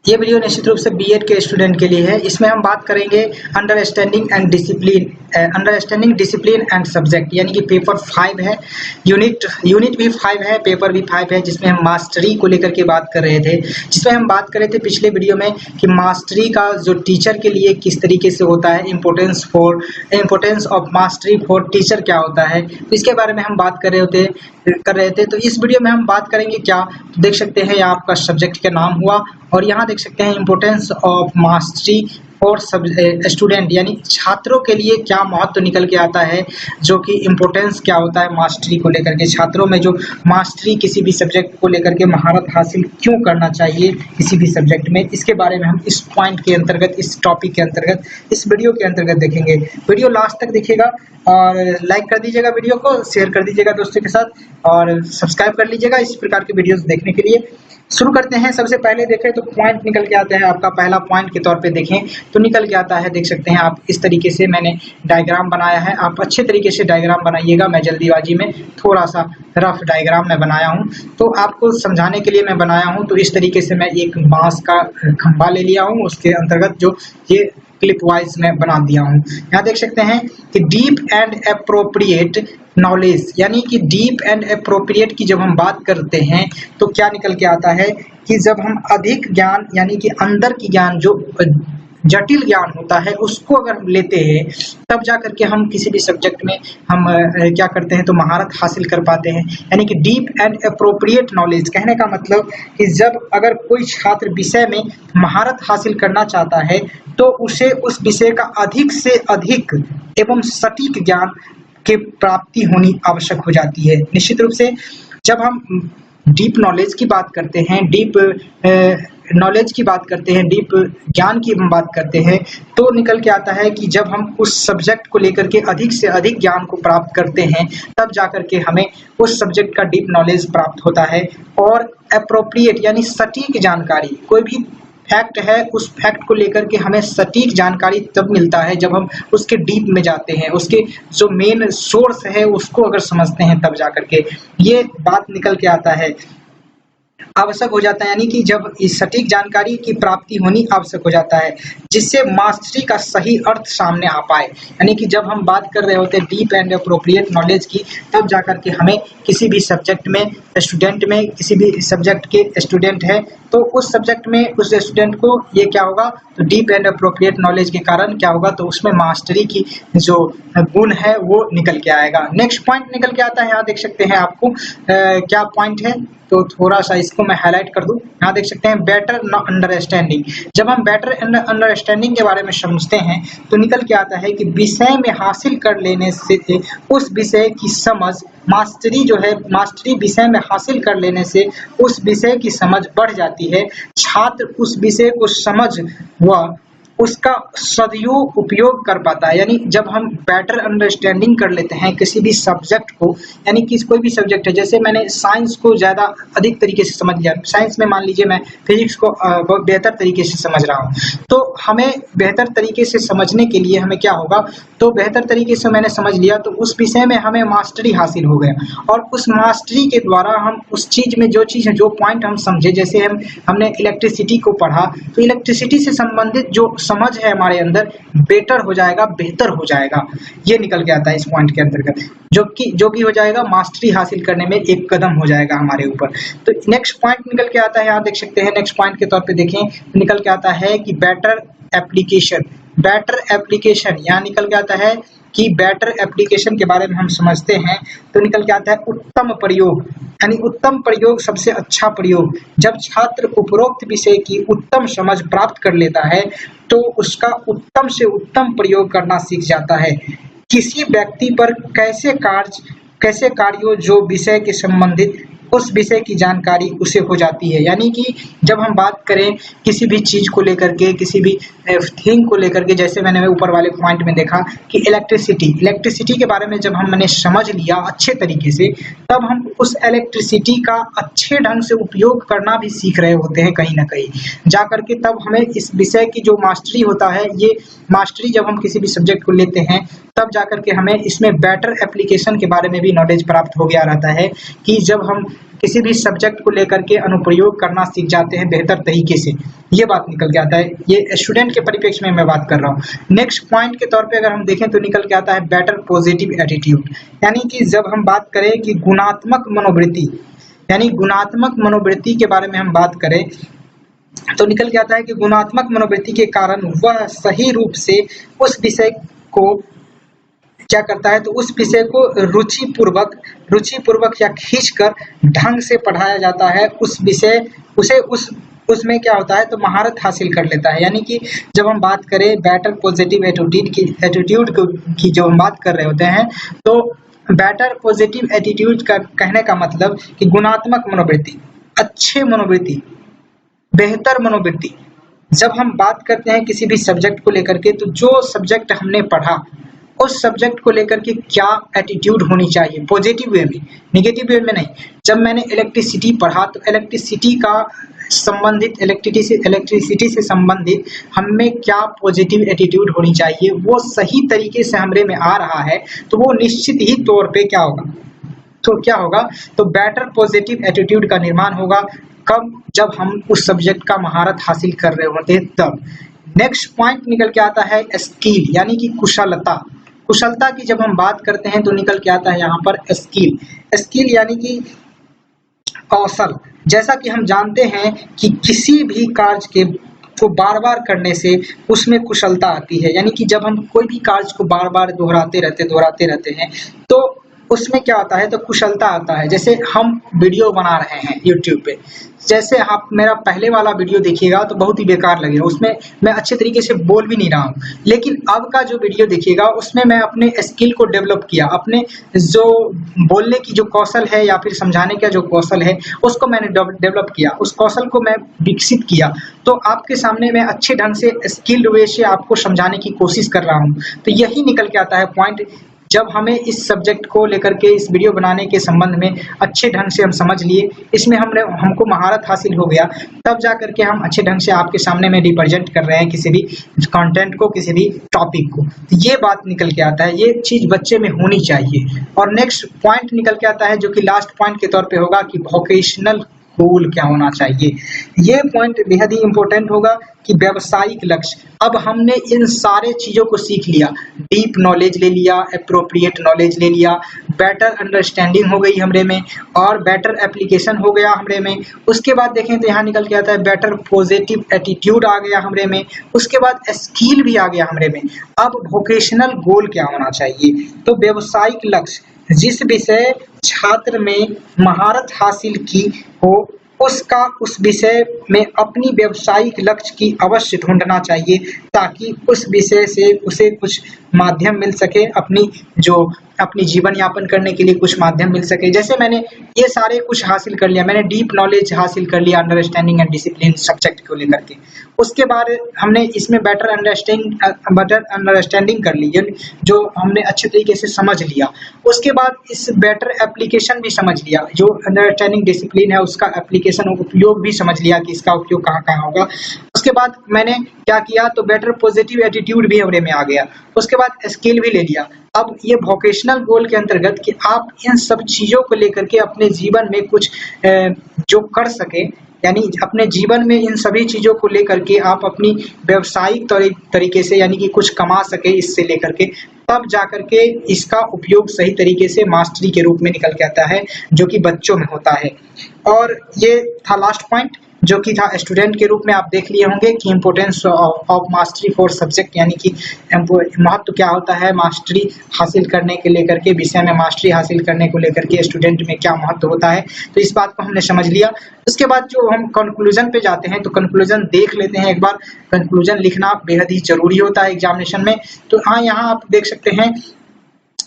ये वीडियो निश्चित रूप से बीएड के स्टूडेंट के लिए है। इसमें हम बात करेंगे अंडरस्टैंडिंग डिसिप्लिन एंड सब्जेक्ट, यानी कि पेपर 5 है। यूनिट भी 5 है, पेपर भी 5 है, जिसमें हम मास्टरी को लेकर के बात कर रहे थे। जिसमें हम बात कर रहे थे पिछले वीडियो में कि मास्टरी का जो टीचर के लिए किस तरीके से होता है, importance of mastery for teacher क्या होता है, तो इसके बारे में हम बात कर रहे थे। तो इस वीडियो में हम बात करेंगे क्या, तो देख सकते हैं यह आपका सब्जेक्ट का नाम हुआ, और यहाँ देख सकते हैं इम्पोर्टेंस ऑफ मास्टरी और स्टूडेंट, यानी छात्रों के लिए क्या महत्व निकल के आता है, जो कि इम्पोर्टेंस क्या होता है मास्टरी को लेकर के, छात्रों में जो मास्टरी किसी भी सब्जेक्ट को लेकर के महारत हासिल क्यों करना चाहिए किसी भी सब्जेक्ट में, इसके बारे में हम इस पॉइंट के अंतर्गत, इस टॉपिक के अंतर्गत, इस वीडियो के अंतर्गत देखेंगे। वीडियो लास्ट तक देखिएगा और लाइक कर दीजिएगा, वीडियो को शेयर कर दीजिएगा दोस्तों के साथ, और सब्सक्राइब कर लीजिएगा इस प्रकार के वीडियोस देखने के लिए। शुरू करते हैं। सबसे पहले देखें तो पॉइंट निकल के आता है, आपका पहला पॉइंट के तौर पे देखें तो निकल के आता है, देख सकते हैं आप इस तरीके से मैंने डायग्राम बनाया है। आप अच्छे तरीके से डायग्राम बनाइएगा, मैं जल्दीबाजी में थोड़ा सा रफ डायग्राम में बनाया हूं, तो आपको समझाने के लिए मैं बनाया हूं। तो इस तरीके से मैं एक बांस का खंभा ले लिया हूं, उसके अंतर्गत जो ये क्लिप वाइज में बना दिया हूं। यहाँ देख सकते हैं कि डीप एंड अप्रोप्रिएट नॉलेज, यानी कि डीप एंड अप्रोप्रिएट की जब हम बात करते हैं तो क्या निकल के आता है कि जब हम अधिक ज्ञान, यानी कि अंदर की ज्ञान, जो जटिल ज्ञान होता है, उसको अगर हम लेते हैं तब जा करके हम किसी भी सब्जेक्ट में हम क्या करते हैं तो महारत हासिल कर पाते हैं। यानी कि डीप एंड अप्रोप्रिएट नॉलेज, कहने का मतलब कि जब अगर कोई छात्र विषय में महारत हासिल करना चाहता है तो उसे उस विषय का अधिक से अधिक एवं सटीक ज्ञान की प्राप्ति होनी आवश्यक हो जाती है। निश्चित रूप से जब हम डीप नॉलेज की बात करते हैं, डीप नॉलेज की बात करते हैं, डीप ज्ञान की हम बात करते हैं, तो निकल के आता है कि जब हम उस सब्जेक्ट को लेकर के अधिक से अधिक ज्ञान को प्राप्त करते हैं तब जाकर के हमें उस सब्जेक्ट का डीप नॉलेज प्राप्त होता है। और अप्रोप्रिएट यानी सटीक जानकारी, कोई भी फैक्ट है उस फैक्ट को लेकर के हमें सटीक जानकारी तब मिलता है जब हम उसके डीप में जाते हैं, उसके जो मेन सोर्स है उसको अगर समझते हैं तब जाकर के ये बात निकल के आता है, आवश्यक हो जाता है। यानी कि जब इस सटीक जानकारी की प्राप्ति होनी आवश्यक हो जाता है, जिससे मास्टरी का सही अर्थ सामने आ पाए। यानी कि जब हम बात कर रहे होते हैं डीप एंड अप्रोप्रिएट नॉलेज की, तब जाकर के हमें किसी भी सब्जेक्ट में स्टूडेंट में, किसी भी सब्जेक्ट के स्टूडेंट है तो उस सब्जेक्ट में उस स्टूडेंट को ये क्या होगा तो डीप एंड अप्रोप्रिएट नॉलेज के कारण क्या होगा तो उसमें मास्टरी की जो गुण है वो निकल के आएगा। नेक्स्ट पॉइंट निकल के आता है, यहाँ देख सकते हैं आपको क्या पॉइंट है, तो थोड़ा सा इसको मैं हाईलाइट कर दूं। यहाँ देख सकते हैं बेटर अंडरस्टैंडिंग। जब हम बेटर अंडरस्टैंडिंग के बारे में समझते हैं तो निकल के आता है कि विषय में हासिल कर लेने से उस विषय की समझ, मास्टरी जो है, मास्टरी विषय में हासिल कर लेने से उस विषय की समझ बढ़ जाती है। छात्र उस विषय को समझ व उसका सदुपयोग उपयोग कर पाता है। यानी जब हम बेटर अंडरस्टैंडिंग कर लेते हैं किसी भी सब्जेक्ट को, यानी कि कोई भी सब्जेक्ट है, जैसे मैंने साइंस को ज़्यादा अधिक तरीके से समझ लिया, साइंस में मान लीजिए मैं फिजिक्स को बहुत बेहतर तरीके से समझ रहा हूँ, तो हमें बेहतर तरीके से समझने के लिए हमें क्या होगा तो बेहतर तरीके से मैंने समझ लिया तो उस विषय में हमें मास्टरी हासिल हो गया, और उस मास्टरी के द्वारा हम उस चीज़ में जो चीज़ है, जो पॉइंट हम समझे, जैसे हमने इलेक्ट्रिसिटी को पढ़ा तो इलेक्ट्रिसिटी से संबंधित जो समझ है हमारे अंदर बेटर हो जाएगा, बेहतर हो जाएगा। ये निकल के आता है इस पॉइंट के अंतर्गत, जो कि हो जाएगा मास्टरी हासिल करने में एक कदम हो जाएगा हमारे ऊपर। तो नेक्स्ट पॉइंट निकल के आता है, यहाँ देख सकते हैं नेक्स्ट पॉइंट के तौर पे देखें निकल के आता है कि बेटर एप्लीकेशन। बेटर एप्लीकेशन यहाँ निकल के आता है कि बेटर एप्लीकेशन के बारे में हम समझते हैं तो निकल के आता है उत्तम प्रयोग। यानी उत्तम प्रयोग, सबसे अच्छा प्रयोग। जब छात्र उपरोक्त विषय की उत्तम समझ प्राप्त कर लेता है तो उसका उत्तम से उत्तम प्रयोग करना सीख जाता है। किसी व्यक्ति पर कैसे कार्यों जो विषय के संबंधित उस विषय की जानकारी उसे हो जाती है। यानी कि जब हम बात करें किसी भी चीज़ को लेकर के, किसी भी थिंग को लेकर के, जैसे मैंने ऊपर वाले पॉइंट में देखा कि इलेक्ट्रिसिटी के बारे में जब हमने समझ लिया अच्छे तरीके से, तब हम उस इलेक्ट्रिसिटी का अच्छे ढंग से उपयोग करना भी सीख रहे होते हैं कहीं ना कहीं जा करके। तब हमें इस विषय की जो मास्टरी होता है, ये मास्टरी जब हम किसी भी सब्जेक्ट को लेते हैं तब जाकर के हमें इसमें बेटर एप्लीकेशन के बारे में भी नॉलेज प्राप्त हो गया रहता है कि जब हम किसी भी सब्जेक्ट को लेकर के अनुप्रयोग करना सीख जाते हैं बेहतर तरीके से, ये बात निकल के आता है। ये स्टूडेंट के परिप्रेक्ष्य में मैं बात कर रहा हूँ। नेक्स्ट पॉइंट के तौर पे अगर हम देखें तो निकल के आता है बेटर पॉजिटिव एटीट्यूड, यानी कि जब हम बात करें कि गुणात्मक मनोवृत्ति, यानी गुणात्मक मनोवृत्ति के बारे में हम बात करें तो निकल के आता है कि गुणात्मक मनोवृत्ति के कारण वह सही रूप से उस विषय को क्या करता है, तो उस विषय को रुचिपूर्वक या खींचकर ढंग से पढ़ाया जाता है। उस विषय उसे उसमें क्या होता है, तो महारत हासिल कर लेता है। यानी कि जब हम बात करें बेटर पॉजिटिव एटीट्यूड की जो हम बात कर रहे होते हैं, तो बेटर पॉजिटिव एटीट्यूड का कहने का मतलब कि गुणात्मक मनोवृत्ति, अच्छे मनोवृत्ति, बेहतर मनोवृत्ति। जब हम बात करते हैं किसी भी सब्जेक्ट को लेकर के, तो जो सब्जेक्ट हमने पढ़ा उस सब्जेक्ट को लेकर के क्या एटीट्यूड होनी चाहिए, पॉजिटिव वे में, नेगेटिव वे में नहीं। जब मैंने इलेक्ट्रिसिटी पढ़ा तो इलेक्ट्रिसिटी से संबंधित हमें क्या पॉजिटिव एटीट्यूड होनी चाहिए, वो सही तरीके से हमरे में आ रहा है तो वो निश्चित ही तौर पे क्या होगा, तो बेटर पॉजिटिव एटीट्यूड का निर्माण होगा। कब? जब हम उस सब्जेक्ट का महारत हासिल कर रहे होते हैं तब। नेक्स्ट पॉइंट निकल के आता है स्किल, यानी कि कुशलता की जब हम बात करते हैं तो निकल के आता है यहाँ पर स्किल यानी कि कौशल। जैसा कि हम जानते हैं कि किसी भी कार्य को बार बार करने से उसमें कुशलता आती है, यानी कि जब हम कोई भी कार्य को बार बार दोहराते रहते हैं तो उसमें क्या आता है, तो कुशलता आता है। जैसे हम वीडियो बना रहे हैं यूट्यूब पे, जैसे आप मेरा पहले वाला वीडियो देखिएगा तो बहुत ही बेकार लगेगा, उसमें मैं अच्छे तरीके से बोल भी नहीं रहा हूँ। लेकिन अब का जो वीडियो देखिएगा उसमें मैं अपने स्किल को डेवलप किया, अपने जो बोलने की जो कौशल है या फिर समझाने का जो कौशल है उसको मैंने डेवलप किया, उस कौशल को मैं विकसित किया। तो आपके सामने मैं अच्छे ढंग से स्किल्ड वे से आपको समझाने की कोशिश कर रहा हूँ। तो यही निकल के आता है पॉइंट। जब हमें इस सब्जेक्ट को लेकर के इस वीडियो बनाने के संबंध में अच्छे ढंग से हम समझ लिए, इसमें हमको महारत हासिल हो गया, तब जा करके हम अच्छे ढंग से आपके सामने में रिप्रेजेंट कर रहे हैं किसी भी कंटेंट को, किसी भी टॉपिक को। तो ये बात निकल के आता है, ये चीज़ बच्चे में होनी चाहिए। और नेक्स्ट पॉइंट निकल के आता है जो कि लास्ट पॉइंट के तौर पे होगा कि वोकेशनल गोल क्या होना चाहिए। ये पॉइंट बेहद ही इंपॉर्टेंट होगा कि व्यावसायिक लक्ष्य। अब हमने इन सारे चीज़ों को सीख लिया, डीप नॉलेज ले लिया, एप्रोप्रिएट नॉलेज ले लिया, बेटर अंडरस्टैंडिंग हो गई हमरे में, और बेटर एप्लीकेशन हो गया हमरे में। उसके बाद देखें तो यहाँ निकल के आता है बेटर पॉजिटिव एटीट्यूड आ गया हमरे में, उसके बाद स्किल भी आ गया हमरे में। अब वोकेशनल गोल क्या होना चाहिए, तो व्यावसायिक लक्ष्य, जिस विषय छात्र में महारत हासिल की हो उसका उस विषय में अपनी व्यावसायिक लक्ष्य की अवश्य ढूंढना चाहिए, ताकि उस विषय से उसे कुछ माध्यम मिल सके, अपनी जीवन यापन करने के लिए कुछ माध्यम मिल सके। जैसे मैंने ये सारे कुछ हासिल कर लिया, मैंने डीप नॉलेज हासिल कर लिया अंडरस्टैंडिंग एंड डिसिप्लिन सब्जेक्ट को लेकर के। उसके बाद हमने इसमें बेटर अंडरस्टैंडिंग कर ली, जो हमने अच्छे तरीके से समझ लिया। उसके बाद इस बेटर एप्लीकेशन भी समझ लिया, जो अंडरस्टैंडिंग डिसिप्लिन है उसका एप्लीकेशन उपयोग भी समझ लिया कि इसका उपयोग कहाँ कहाँ होगा। उसके बाद मैंने क्या किया, तो बेटर पॉजिटिव एटीट्यूड भी हमरे में आ गया। उसके बाद स्किल भी ले लिया। अब ये वोकेशनल गोल के अंतर्गत कि आप इन सब चीज़ों को लेकर के अपने जीवन में कुछ जो कर सके, यानी अपने जीवन में इन सभी चीज़ों को लेकर के आप अपनी व्यावसायिक तरीके से यानी कि कुछ कमा सके इससे लेकर के, तब जाकर के इसका उपयोग सही तरीके से मास्टरी के रूप में निकल के आता है, जो कि बच्चों में होता है। और ये था लास्ट पॉइंट जो कि था स्टूडेंट के रूप में आप देख लिए होंगे कि importance of mastery for subject, यानी कि महत्व क्या होता है मास्टरी हासिल करने के लेकर के, विषय में मास्टरी हासिल करने को लेकर के स्टूडेंट में क्या महत्व होता है। तो इस बात को हमने समझ लिया। उसके बाद जो हम कंक्लूजन पे जाते हैं तो कंक्लूजन देख लेते हैं एक बार। कंक्लूजन लिखना बेहद ही जरूरी होता है एग्जामिनेशन में। तो हाँ, यहाँ आप देख सकते हैं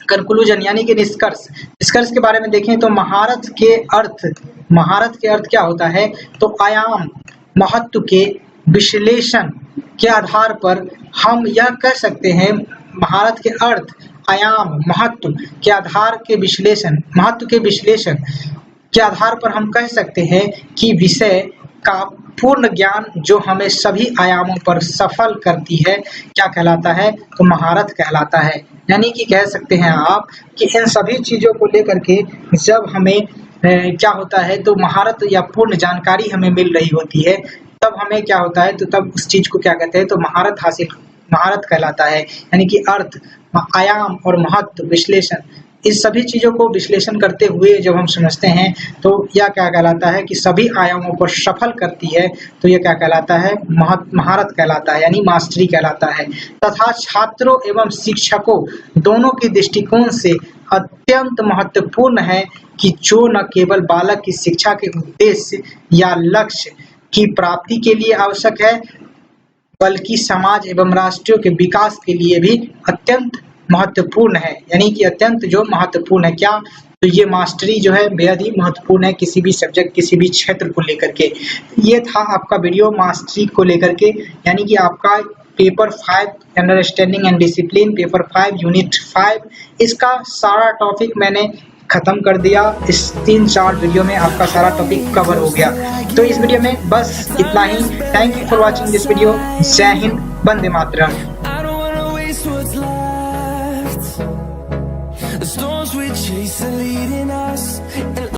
कंक्लूजन यानी कि निष्कर्ष के बारे में देखें तो महारत के अर्थ क्या होता है, तो आयाम महत्व के विश्लेषण के आधार पर हम यह कह सकते हैं, महारत के अर्थ आयाम महत्व के आधार के विश्लेषण के आधार पर हम कह सकते हैं कि विषय का पूर्ण ज्ञान जो हमें सभी आयामों पर सफल करती है क्या कहलाता है? तो महारत कहलाता है। यानी कि कह सकते हैं आप कि इन सभी चीज़ों को लेकर के जब हमें क्या होता है तो महारत या पूर्ण जानकारी हमें मिल रही होती है, तब हमें क्या होता है तो तब उस चीज़ को क्या कहते हैं तो महारत कहलाता है। यानी कि अर्थ, आयाम और महत्व विश्लेषण, इस सभी चीज़ों को विश्लेषण करते हुए जब हम समझते हैं तो यह क्या कहलाता है कि सभी आयामों पर सफल करती है, तो यह क्या कहलाता है? महारत कहलाता है, यानी मास्टरी कहलाता है। तथा छात्रों एवं शिक्षकों दोनों के दृष्टिकोण से अत्यंत महत्वपूर्ण है कि जो न केवल बालक की शिक्षा के उद्देश्य या लक्ष्य की प्राप्ति के लिए आवश्यक है, बल्कि समाज एवं राष्ट्रों के विकास के लिए भी अत्यंत महत्वपूर्ण है। यानी कि अत्यंत जो महत्वपूर्ण है क्या? तो ये मास्टरी जो है बेहद ही महत्वपूर्ण है किसी भी सब्जेक्ट, किसी भी क्षेत्र को लेकर के। ये था आपका वीडियो मास्टरी को लेकर के, यानी कि आपका paper 5 understanding and discipline, paper 5 unit 5, इसका सारा टॉपिक मैंने खत्म कर दिया। इस 3-4 वीडियो में आपका सारा टॉपिक कवर हो गया। तो इस वीडियो में बस इतना ही। Thank you for watching this video. जय हिंद, Vande Mataram. The storms we chase are leading us.